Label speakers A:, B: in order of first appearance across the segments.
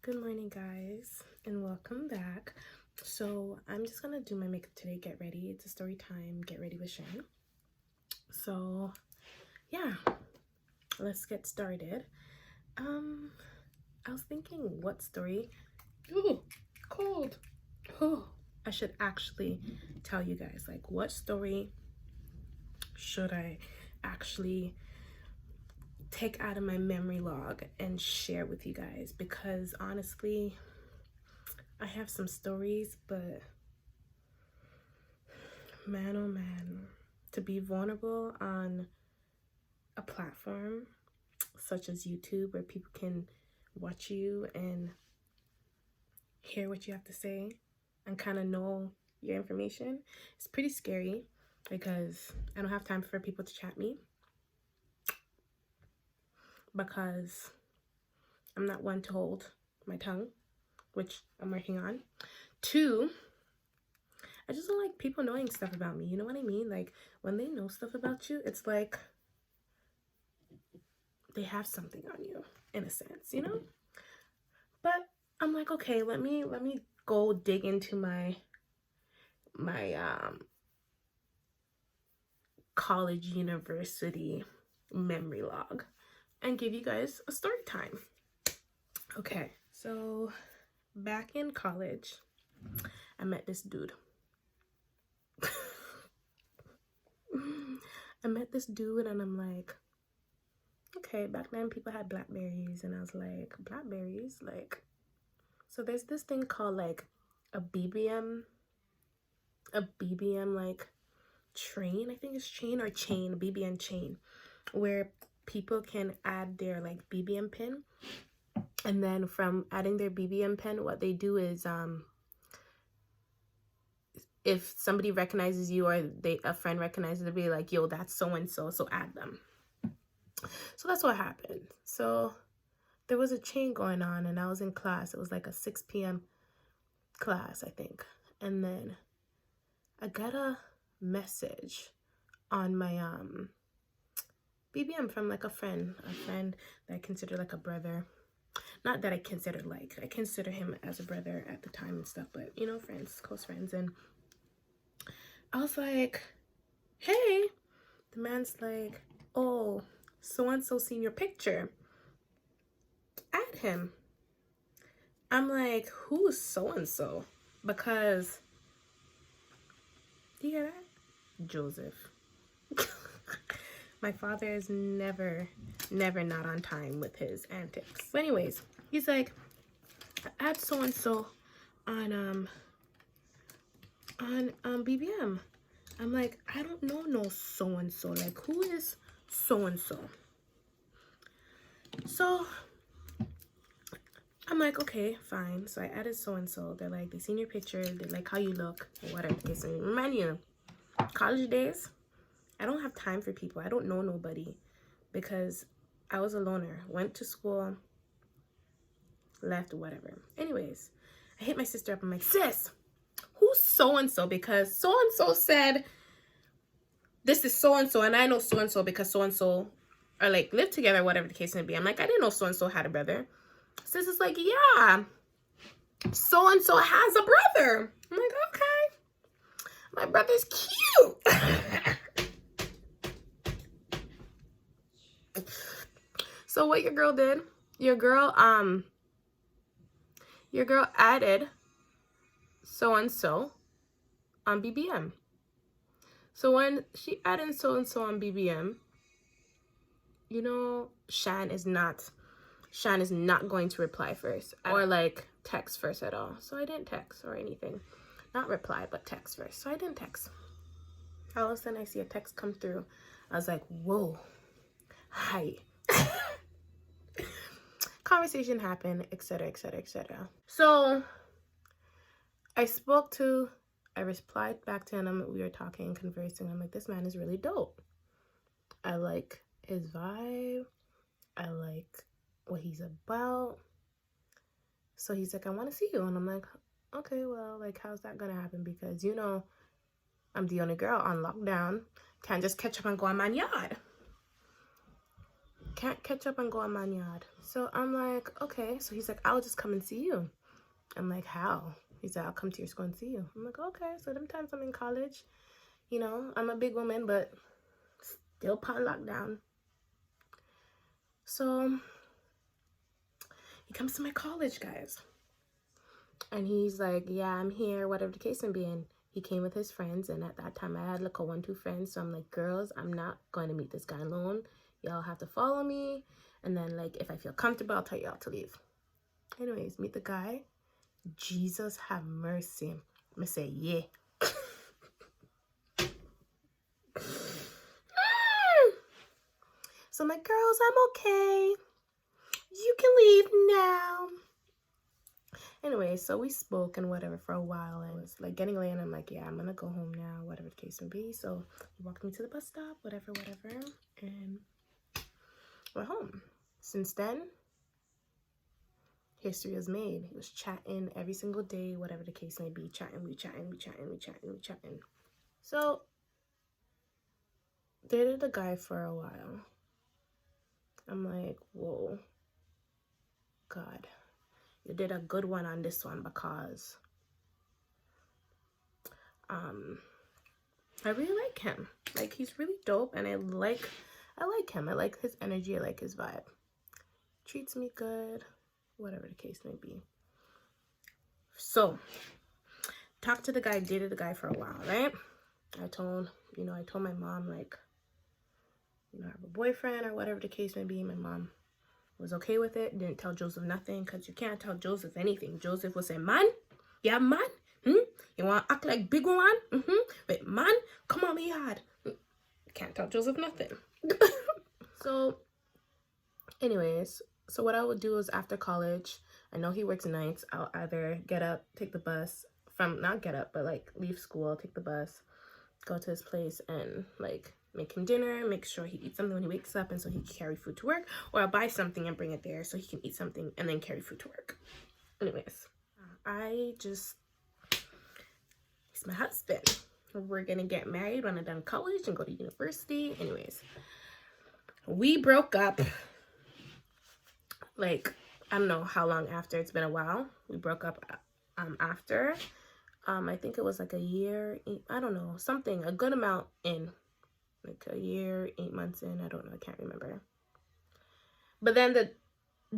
A: Good morning, guys, and welcome back. So I'm just gonna do my makeup today. Get ready. It's a story time. Get ready with Shan. So yeah, let's get started. I was thinking, what story? Ooh, cold. Oh, I should actually tell you guys, like, what story should I actually take out of my memory log and share with you guys? Because honestly, I have some stories, but man, oh man, to be vulnerable on a platform such as YouTube where people can watch you and hear what you have to say and kind of know your information, it's pretty scary because I don't have time for people to chat me because I'm not one to hold my tongue, which I'm working on. Two, I just don't like people knowing stuff about me. You know what I mean? Like, when they know stuff about you, it's like they have something on you in a sense, you know? But I'm like, okay, let me go dig into my college university memory log and give you guys a story time. Okay, so back in college, I met this dude. I met this dude and I'm like, okay, back then people had Blackberries and I was like, Blackberries? Like, so there's this thing called like a BBM like train, I think it's chain or chain, BBM chain, where people can add their like BBM pin, and then from adding their BBM pin, what they do is if somebody recognizes you or a friend recognizes, they'll be like, yo, that's so and so, so add them. So that's what happened. So there was a chain going on and I was in class. It was like a 6 p.m. class, I think. And then I got a message on my BBM from like a friend that I consider like a brother. Not that I consider him as a brother at the time and stuff, but you know, friends, close friends. And I was like, hey, the man's like, oh, so-and-so seen your picture, add him. I'm like, who's so-and-so? Because, do you hear that? Joseph. My father is never not on time with his antics. But anyways, he's like, add so-and-so on BBM. I'm like, I don't know no so-and-so. Like, who is so-and-so? So I'm like, okay, fine. So I added so-and-so. They're like, they seen your picture. They like how you look. Whatever the case may be. Remind you, college days, I don't have time for people. I don't know nobody because I was a loner. Went to school, left, whatever. Anyways, I hit my sister up. I'm like, sis, who's so-and-so? Because so-and-so said this is so-and-so, and I know so-and-so because so-and-so are like live together, whatever the case may be. I'm like, I didn't know so-and-so had a brother. Sis is like, yeah, so-and-so has a brother. I'm like, okay, my brother's cute. So what your girl did, your girl added so-and-so on BBM. So when she added so-and-so on BBM, you know, Shan is not going to reply first or like text first at all. So I didn't text or anything. Not reply, but text first. So I didn't text. All of a sudden I see a text come through. I was like, whoa, hi. Conversation happened, etc., etc., etc. So I replied back to him. We were talking, conversing. I'm like, this man is really dope. I like his vibe. I like what he's about. So he's like, I want to see you. And I'm like, okay, well, like, how's that gonna happen? Because, you know, I'm the only girl on lockdown. Can't just catch up and go on my yard. can't catch up and go on my yard. So I'm like, okay. So he's like, I'll just come and see you. I'm like, how? He's like, I'll come to your school and see you. I'm like, okay. So them times I'm in college, you know, I'm a big woman, but still part lockdown. So he comes to my college, guys. And he's like, yeah, I'm here, whatever the case may be. And he came with his friends. And at that time, I had like a 1-2 friends. So I'm like, girls, I'm not going to meet this guy alone. Y'all have to follow me. And then, like, if I feel comfortable, I'll tell y'all to leave. Anyways, meet the guy. Jesus have mercy. I'm going to say, yeah. So I'm like, girls, I'm okay. You can leave now. Anyway, so we spoke and whatever for a while, and it's like getting late, and I'm like, yeah, I'm gonna go home now, whatever the case may be. So he walked me to the bus stop, whatever, and we're home. Since then, history was made. He was chatting every single day, whatever the case may be, we chatting. So dated the guy for a while. I'm like, whoa, God. You did a good one on this one because I really like him. Like, he's really dope, and I like him. I like his energy. I like his vibe. Treats me good, whatever the case may be. So, talked to the guy, dated the guy for a while, right? I told my mom, like, I have a boyfriend or whatever the case may be. My mom was okay with it. Didn't tell Joseph nothing, because you can't tell Joseph anything. Joseph will say, man, yeah, man, you want to act like big one? But man, come on my yard. Can't tell Joseph nothing. So anyways, so what I would do is after college, I know he works nights, I'll either get up, take the bus not get up, but like leave school, take the bus, go to his place, and like make him dinner, make sure he eats something when he wakes up, and so he can carry food to work, or I'll buy something and bring it there so he can eat something and then carry food to work. Anyways, he's my husband. We're gonna get married when I'm done college and go to university. Anyways, we broke up, like, I don't know how long after. It's been a while. We broke up after, I think it was like a year, I don't know, something, a good amount in. Like a year, 8 months in, I don't know, I can't remember. But then the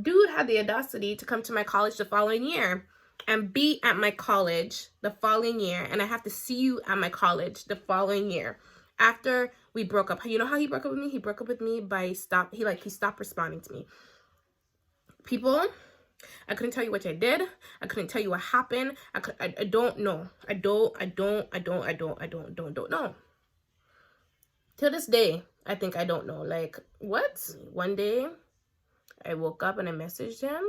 A: dude had the audacity to come to my college the following year and be at my college the following year, and I have to see you at my college the following year after we broke up. You know how he broke up with me? He broke up with me by he stopped responding to me. People, I couldn't tell you what I did. I couldn't tell you what happened. I don't know. I don't know. Till this day, I think I don't know. Like, what? One day, I woke up and I messaged him.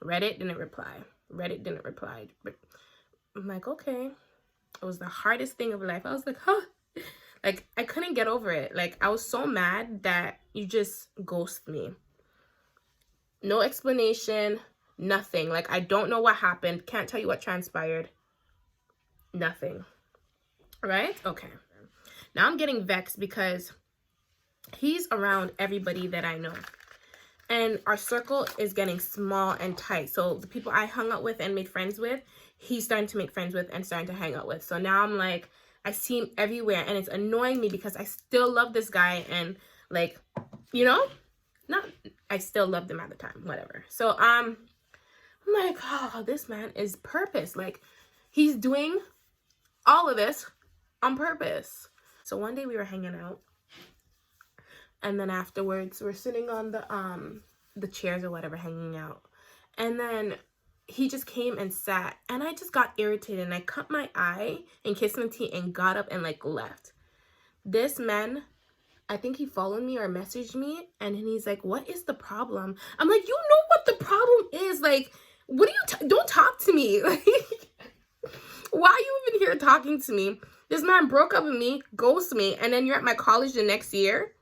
A: Reddit didn't reply. I'm like, okay. It was the hardest thing of life. I was like, huh. Like, I couldn't get over it. Like, I was so mad that you just ghost me. No explanation, nothing. Like, I don't know what happened. Can't tell you what transpired. Nothing. Right? Okay. Now I'm getting vexed because he's around everybody that I know. And our circle is getting small and tight. So the people I hung out with and made friends with, he's starting to make friends with and starting to hang out with. So now I'm like, I see him everywhere, and it's annoying me because I still love this guy, and like, you know, I still loved him at the time, whatever. So I'm like, oh, this man is purpose. Like, he's doing all of this on purpose. So one day we were hanging out, and then afterwards we're sitting on the chairs or whatever, hanging out, and then he just came and sat, and I just got irritated, and I cut my eye and kissed my teeth and got up and like left. This man, I think he followed me or messaged me, and he's like, what is the problem? I'm like, you know what the problem is? Like, what are you don't talk to me. Like, why are you even here talking to me? This man broke up with me, ghosted me, and then you're at my college the next year?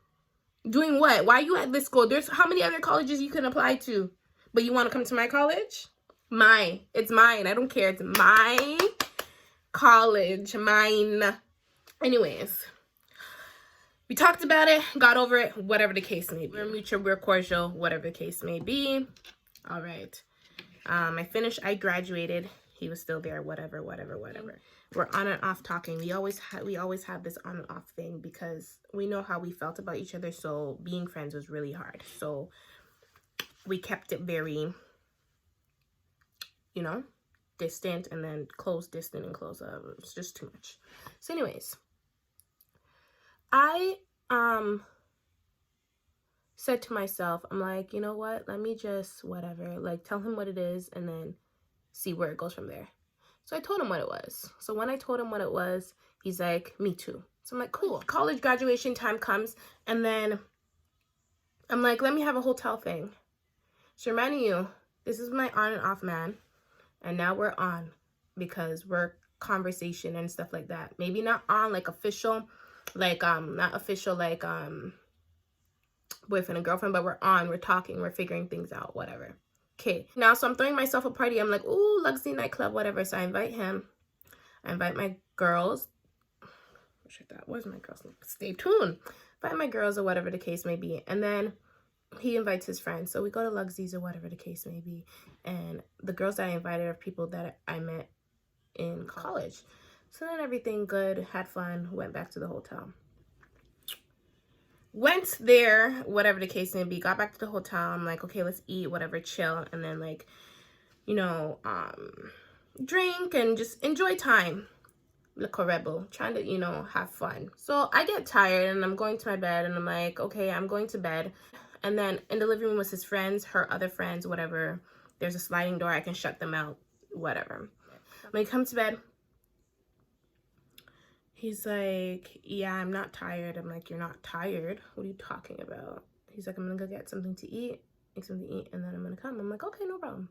A: Doing what? Why are you at this school? There's how many other colleges you can apply to? But you want to come to my college? It's mine. I don't care. It's my college. Mine. Anyways. We talked about it, got over it, whatever the case may be. We're mutual, we're cordial, whatever the case may be. All right. I finished, I graduated. He was still there, whatever. We're on and off talking. We always have this on and off thing because we know how we felt about each other. So being friends was really hard. So we kept it very, you know, distant and then close, distant and close. It's just too much. So anyways, I said to myself, I'm like, you know what? Let me just whatever, like tell him what it is and then see where it goes from there. So I told him what it was. So when I told him what it was, he's like, me too. So I'm like, cool. College graduation time comes and then I'm like, let me have a hotel thing. So reminding you, this is my on and off man. And now we're on because we're conversation and stuff like that. Maybe not on like official, like not official like boyfriend and girlfriend, but we're on, we're talking, we're figuring things out, whatever. Okay, now so I'm throwing myself a party. I'm like, ooh, Luxy nightclub, whatever. So I invite him. I invite my girls. Where's my girls? Stay tuned. Invite my girls or whatever the case may be. And then he invites his friends. So we go to Luxy's or whatever the case may be. And the girls that I invited are people that I met in college. So then everything good, had fun, went back to the hotel. Went there, whatever the case may be, got back to the hotel. I'm like, okay, let's eat, whatever, chill. And then like, you know, drink and just enjoy time. Le Correbo, trying to, you know, have fun. So I get tired and I'm going to my bed and I'm like, okay, I'm going to bed. And then in the living room was his friends, her other friends, whatever. There's a sliding door, I can shut them out, whatever. When he comes to bed, he's like, yeah, I'm not tired. I'm like, you're not tired? What are you talking about? He's like, I'm gonna go get something to eat, make something to eat, and then I'm gonna come. I'm like, okay, no problem.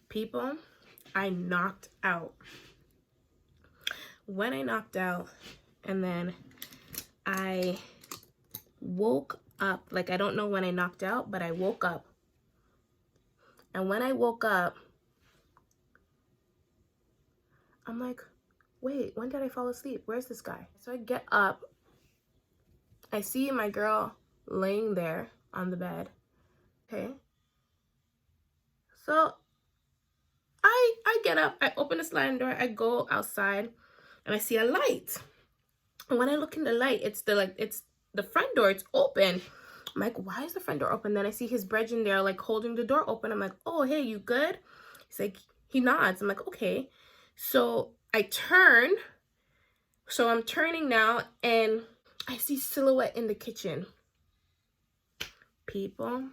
A: People, I knocked out. When I knocked out, and then I woke up, like I don't know when I knocked out, but I woke up. And when I woke up, I'm like, wait, when did I fall asleep? Where's this guy? So I get up. I see my girl laying there on the bed. Okay. So I get up, I open the sliding door, I go outside, and I see a light. And when I look in the light, it's the front door, it's open. I'm like, why is the front door open? Then I see his brethren there, like holding the door open. I'm like, oh, hey, you good? He's like, he nods. I'm like, okay. So I turn. So I'm turning now, and I see silhouette in the kitchen. People,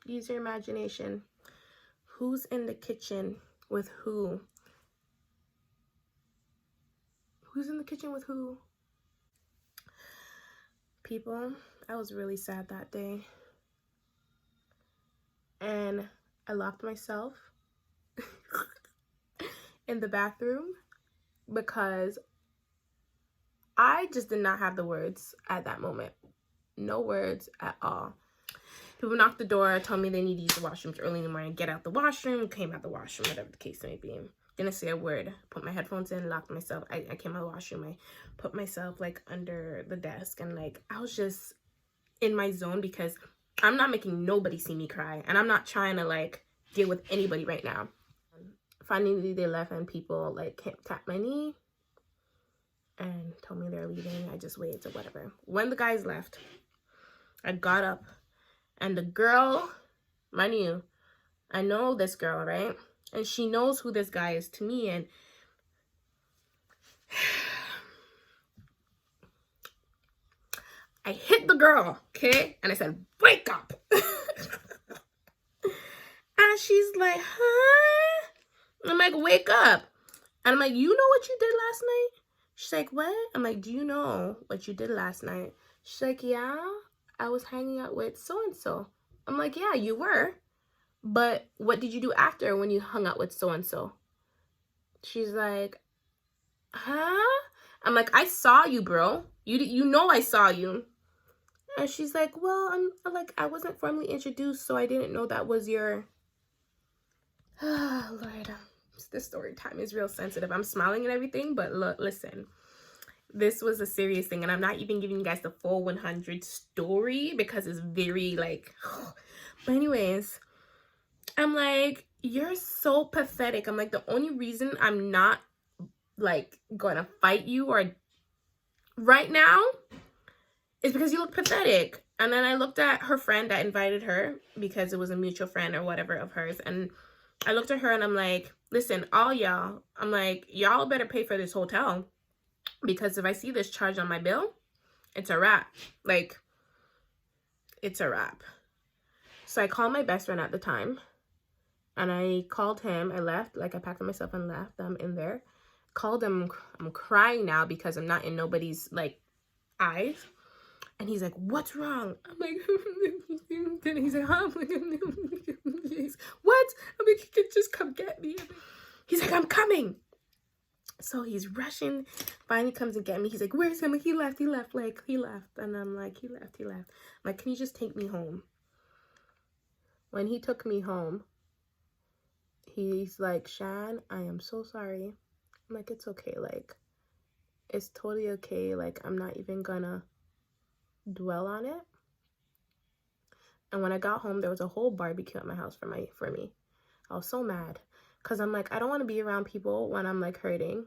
A: use your imagination. Who's in the kitchen with who? Who's in the kitchen with who? People, I was really sad that day. And I locked myself in the bathroom because I just did not have the words at that moment. No words at all. People knocked the door, told me they need to use the washrooms early in the morning. Get out the washroom, came out the washroom, whatever the case may be. Didn't say a word. Put my headphones in, locked myself. I came out of the washroom. I put myself like under the desk and like I was just in my zone because I'm not making nobody see me cry. And I'm not trying to like deal with anybody right now. Finally, they left and people like tapped my knee and told me they're leaving. I just waited to whatever. When the guys left, I got up and the girl, mind you, I know this girl, right? And she knows who this guy is to me. And I hit the girl, okay? And I said, wake up. And she's like, huh? I'm like, wake up. And I'm like, you know what you did last night? She's like, what? I'm like, do you know what you did last night? She's like, yeah, I was hanging out with so-and-so. I'm like, yeah, you were. But what did you do after when you hung out with so-and-so? She's like, huh? I'm like, I saw you, bro. You know I saw you. And she's like, well, I'm like, I wasn't formally introduced, so I didn't know that was your... Oh, Lord. This story time is real sensitive. I'm smiling and everything, but look, listen. This was a serious thing, and I'm not even giving you guys the full 100 story because it's very like but anyways, I'm like, you're so pathetic. I'm like, the only reason I'm not like gonna fight you or right now is because you look pathetic. And then I looked at her friend that invited her because it was a mutual friend or whatever of hers, and I looked at her and I'm like, listen, all y'all, I'm like, y'all better pay for this hotel, because if I see this charge on my bill, it's a wrap. Like, it's a wrap. So I called my best friend at the time, and I called him. I left, like I packed myself and left. I'm in there. Called him. I'm crying now because I'm not in nobody's like eyes. And he's like, what's wrong? I'm like, then he's like, huh? What? I'm like, he could just come get me. He's like, I'm coming. So he's rushing, finally comes and get me. He's like, where's him? Like, he left. Like, he left. And I'm like, he left. I'm like, can you just take me home? When he took me home, he's like, Shan, I am so sorry. I'm like, it's okay. Like, it's totally okay. Like, I'm not even gonna dwell on it. And when I got home, there was a whole barbecue at my house for me. I was so mad because I'm like, I don't want to be around people when I'm like hurting.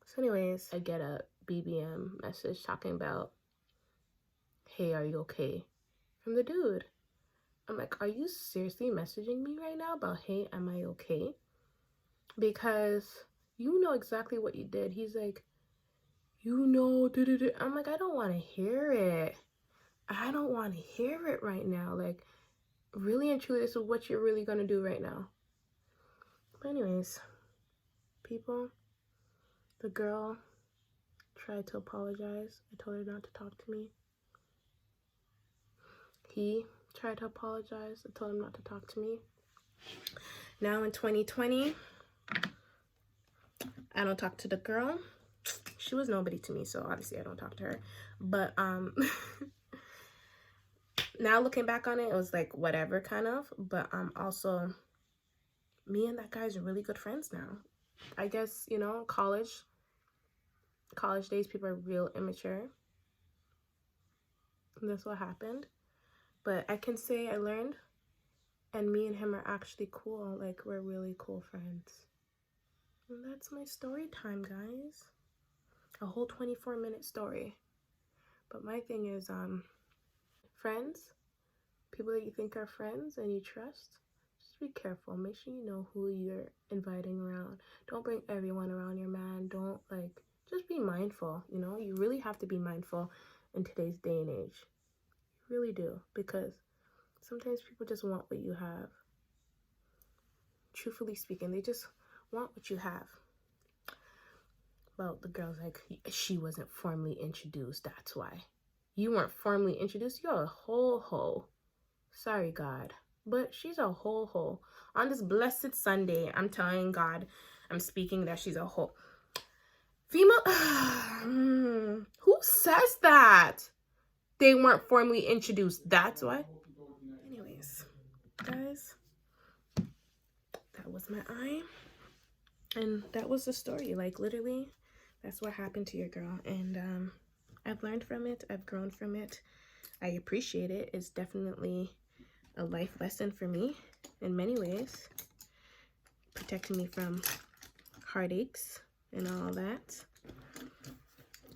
A: So anyways, I get a BBM message talking about, hey, are you okay? From the dude. I'm like, are you seriously messaging me right now about, hey, am I okay? Because you know exactly what you did. He's like, you know, I'm like, I don't want to hear it. I don't want to hear it right now. Like, really and truly, this is what you're really going to do right now. But anyways, people, the girl tried to apologize. I told her not to talk to me. He tried to apologize. I told him not to talk to me. Now in 2020, I don't talk to the girl. She was nobody to me, so obviously I don't talk to her. But now looking back on it, it was like whatever kind of. But also, me and that guy's are really good friends now. I guess, you know, college days, people are real immature. And that's what happened. But I can say I learned, and me and him are actually cool. Like, we're really cool friends. And that's my story time, guys. A whole 24-minute story. But my thing is, friends, people that you think are friends and you trust, just be careful. Make sure you know who you're inviting around. Don't bring everyone around your man. Don't, like, just be mindful, you know? You really have to be mindful in today's day and age. You really do, because sometimes people just want what you have. Truthfully speaking, they just want what you have. Well, the girl's like, she wasn't formally introduced, that's why. You weren't formally introduced? You're a whole hoe. Sorry, God. But she's a whole hoe. On this blessed Sunday, I'm telling God, I'm speaking that she's a hoe. Female, who says that? They weren't formally introduced, that's why? Anyways, guys, that was my eye. And that was the story. Like, literally, that's what happened to your girl. And I've learned from it. I've grown from it. I appreciate it. It's definitely a life lesson for me in many ways. Protecting me from heartaches and all that.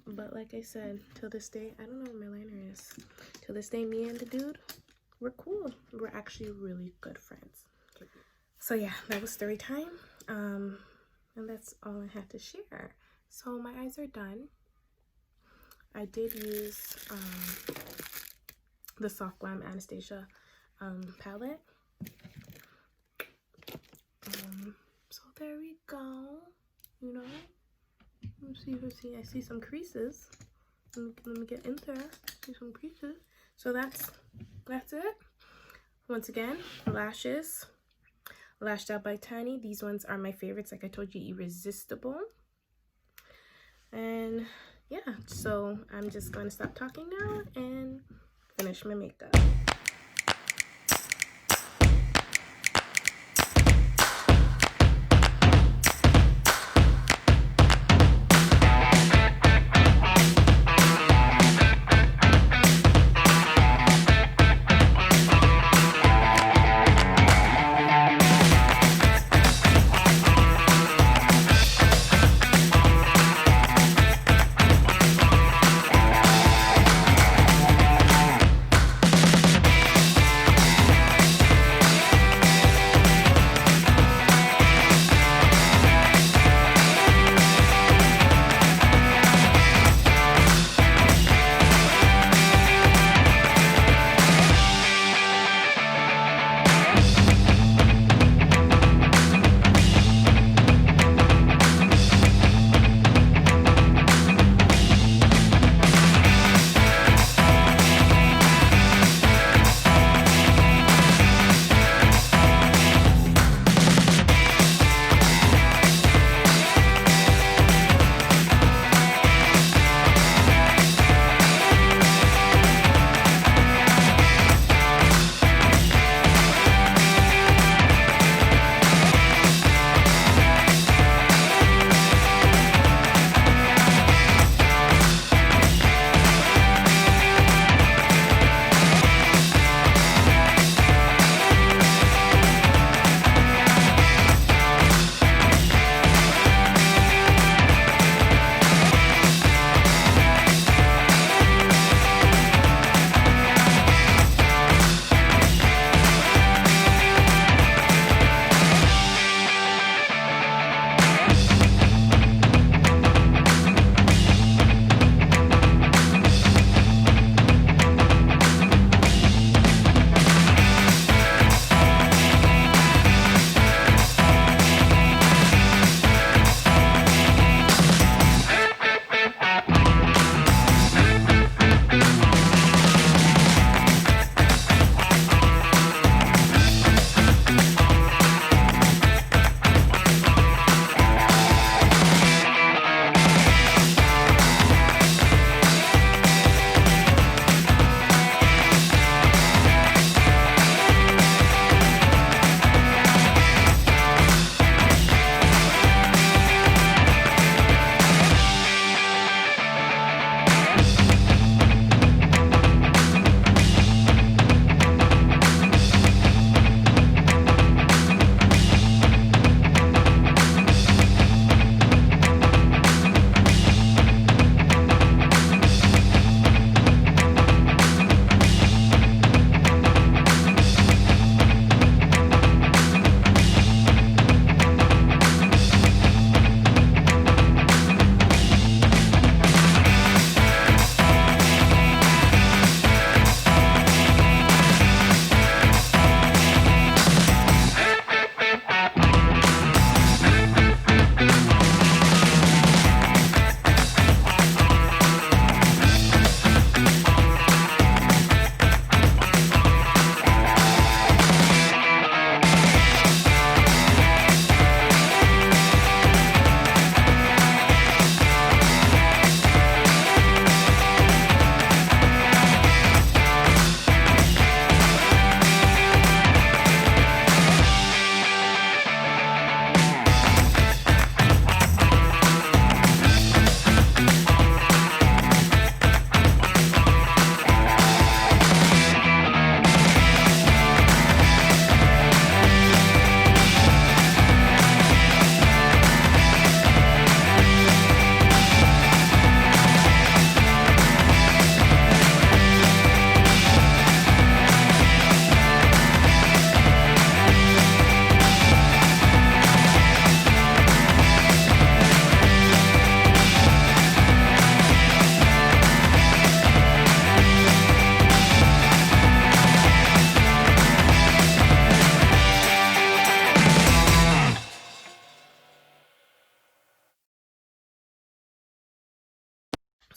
A: But like I said, till this day, I don't know where my liner is. Till this day, me and the dude, we're cool. We're actually really good friends. So yeah, that was story time. And that's all I had to share. So my eyes are done. I did use the Soft Glam Anastasia palette. So there we go. You know, let's see. I see some creases. Let me get in there. See some creases. So that's it. Once again, lashes. Lashed Out by Tiny. These ones are my favorites. Like I told you, irresistible. And yeah, so I'm just going to stop talking now and finish my makeup.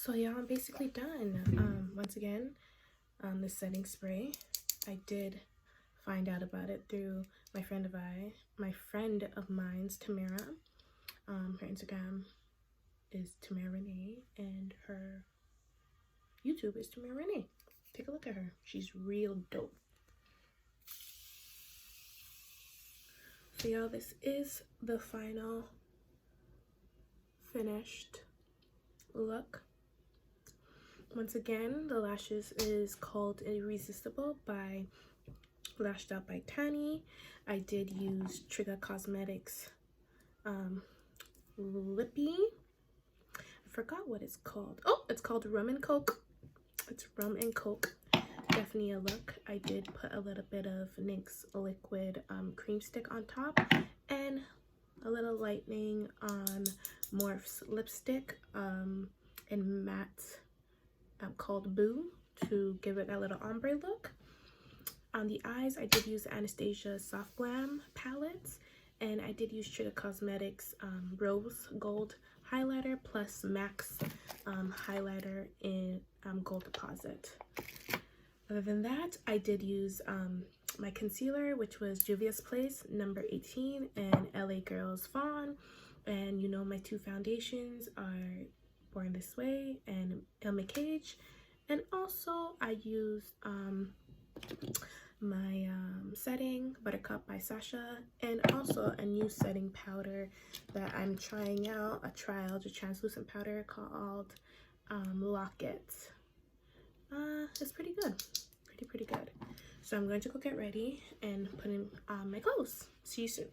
A: So yeah, I'm basically done. Once again, the setting spray, I did find out about it through my friend of mine's, Tamara. Her Instagram is Tamara Renee, and her YouTube is Tamara Renee. Take a look at her. She's real dope. So y'all, this is the final finished look. Once again, the lashes is called Irresistible by Lashed Out by Tani. I did use Trigger Cosmetics Lippy. I forgot what it's called. Oh, it's called Rum and Coke. It's Rum and Coke. Definitely a look. I did put a little bit of NYX liquid cream stick on top, and a little lightening on Morph's lipstick in matte called Boo, to give it that little ombre look. On the eyes, I did use Anastasia Soft Glam palettes, and I did use Trigger Cosmetics Rose Gold highlighter plus Max highlighter in Gold Deposit. Other than that, I did use my concealer, which was Juvia's Place number 18 and LA Girls Fawn. And you know, my two foundations are Born This Way and Ilma Cage. And also I used my setting Buttercup by Sasha, and also a new setting powder that I'm trying out, a trial, the translucent powder called Locket. It's pretty good, pretty good. So I'm going to go get ready and put in my clothes. See you soon.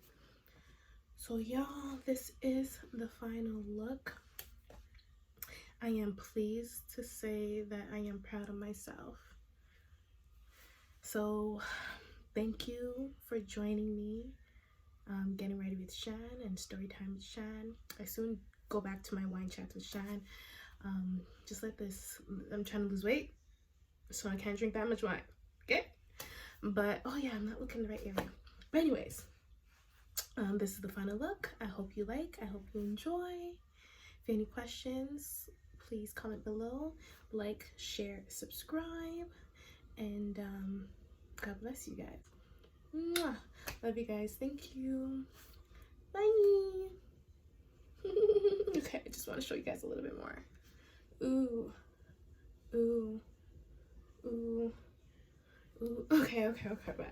A: So y'all, this is the final look. I am pleased to say that I am proud of myself. So thank you for joining me getting ready with Shan and story time with Shan. I soon go back to my wine chats with Shan. Just like this, I'm trying to lose weight, so I can't drink that much wine, okay? But oh yeah, I'm not looking in the right area. But anyways, this is the final look. I hope you like, I hope you enjoy. If you have any questions, please comment below. Like, share, subscribe, and God bless you guys. Mwah. Love you guys. Thank you. Bye. Okay, I just want to show you guys a little bit more. Ooh. Ooh. Ooh. Ooh. Okay, bye.